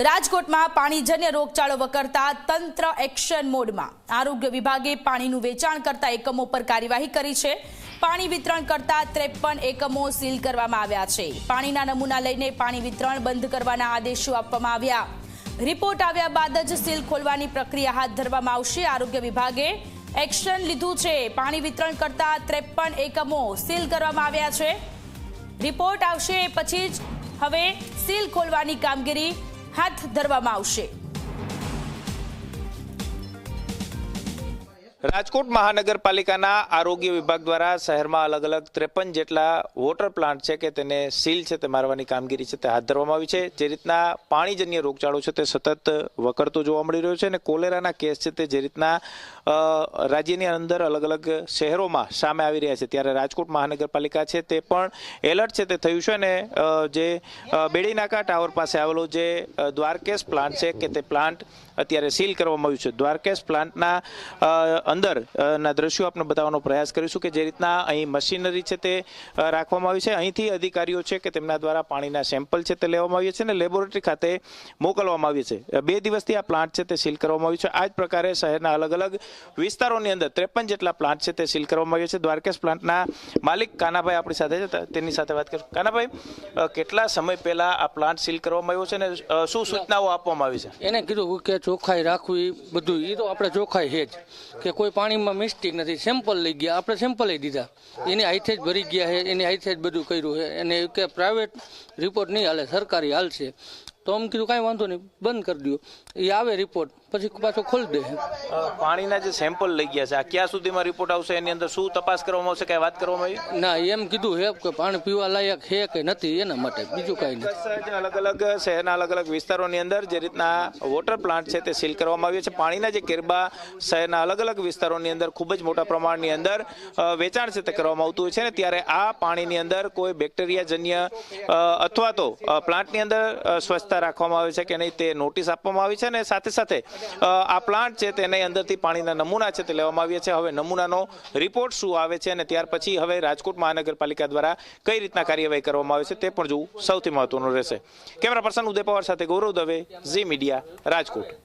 રાજકોટમાં પાણીજન્ય રોગચાળો વકરતા તંત્ર એક્શન મોડમાં। આરોગ્ય વિભાગે પાણીનું વેચાણ કરતા એકમો પર કાર્યવાહી કરી છે। પાણી વિતરણ કરતા 53 એકમો સીલ કરવામાં આવ્યા છે। પાણીના નમૂના લઈને પાણી વિતરણ બંધ કરવાના આદેશો આપવામાં આવ્યા। રિપોર્ટ આવ્યા બાદ જ સીલ ખોલવાની પ્રક્રિયા હાથ ધરવામાં આવશે। આરોગ્ય વિભાગે એક્શન લીધું છે। પાણી વિતરણ કરતા 53 એકમો સીલ કરવામાં આવ્યા છે। રિપોર્ટ આવશે પછી જ હવે સીલ ખોલવાની કામગીરી હાથ ધરવામાં આવશે। રાજકોટ મહાનગરપાલિકાના આરોગ્ય વિભાગ દ્વારા શહેરમાં અલગ અલગ 53 જેટલા વોટર પ્લાન્ટ છે કે તેને સીલ છે તે મારવાની કામગીરી છે તે હાથ ધરવામાં આવી છે। જે રીતના પાણીજન્ય રોગચાળો છે તે સતત વકરતો જોવા મળી રહ્યો છે અને કોલેરાના કેસ છે તે જે રીતના રાજ્યની અંદર અલગ અલગ શહેરોમાં સામે આવી રહ્યા છે, ત્યારે રાજકોટ મહાનગરપાલિકા છે તે પણ એલર્ટ છે તે થયું છે અને જે બેડીનાકા ટાવર પાસે આવેલો જે દ્વારકેશ પ્લાન્ટ છે કે તે પ્લાન્ટ અત્યારે સીલ કરવામાં આવ્યું છે। દ્વારકેશ પ્લાન્ટના અંદર ના દ્રશ્યો આપણે બતાવવાનો પ્રયાસ કરીશું કે જે રીતના અહીં મશીનરી છે તે રાખવામાં આવી છે। અહીંથી અધિકારીઓ છે કે તેમના દ્વારા પાણીના સેમ્પલ છે તે લેવામાં આવ્યા છે અને લેબોરેટરી ખાતે મોકલવામાં આવ્યા છે। 2 દિવસથી આ પ્લાન્ટ છે તે સીલ કરવામાં આવ્યું છે। આ જ પ્રકારે શહેરના અલગ અલગ વિસ્તારોની અંદર 53 જેટલા પ્લાન્ટ છે તે સીલ કરવામાં આવ્યા છે। દ્વારકેશ પ્લાન્ટના માલિક કાનાભાઈ આપણી સાથે છે, તેની સાથે વાત કરીશું। કાનાભાઈ, કેટલા સમય પહેલા આ પ્લાન્ટ સીલ કરવામાં આવ્યો છે અને શું સૂચનાઓ આપવામાં આવી છે? એને કીધું કે ચોખ્ખાઈ રાખવી, બધું એ તો આપણે ચોખ્ખાઈ છે જ કે કોઈ પાણીમાં મિસ્ટેક નથી। સેમ્પલ લઈ ગયા, આપણે સેમ્પલ લઈ દીધા, એની હાથે જ ભરી ગયા છે, એની હાથે જ બધું કર્યું છે। એને કે પ્રાઇવેટ રિપોર્ટ નહીં હાલે, સરકારી હાલશે। તો આમ કીધું કાંઈ વાંધો નહીં, બંધ કરી દો, એ આવે રિપોર્ટ પછી પાછો ખોલી દે। પાણીના જે સેમ્પલ લઈ ગયા છે આ ક્યાં સુધીમાં રિપોર્ટ આવશે, એની અંદર શું તપાસ કરવામાં આવશે, કઈ વાત કરવામાં આવી? ના, એમ કીધું છે કે પાણી પીવા લાયક છે કે નથી, એના માટે, બીજું કાંઈ નથી। અલગ અલગ શહેરના અલગ અલગ વિસ્તારોની અંદર જે રીતના વોટર પ્લાન્ટ છે તે સીલ કરવામાં આવ્યા છે। પાણીના જે કેરબા શહેરના અલગ અલગ વિસ્તારોની અંદર ખૂબ જ મોટા પ્રમાણની અંદર વેચાણ છે તે કરવામાં આવતું હોય છે ને ત્યારે આ પાણીની અંદર કોઈ બેક્ટેરિયાજન્ય અથવા તો પ્લાન્ટની અંદર સ્વચ્છતા રાખવામાં આવે છે કે નહીં તે નોટિસ આપવામાં આવી છે અને સાથે સાથે આ પ્લાન્ટ છે તેની અંદરથી પાણીના નમૂના છે તે લેવામાં આવ્યા છે। હવે નમૂનાનો રિપોર્ટ શું આવે છે અને ત્યાર પછી હવે રાજકોટ મહાનગરપાલિકા દ્વારા કઈ રીતના કાર્યવાહી કરવામાં આવે છે તે પણ જોવું સૌથી મહત્વનું રહેશે। કેમેરા પર્સન ઉદય પવાર સાથે ગૌરવ દવે, ઝી મીડિયા, રાજકોટ।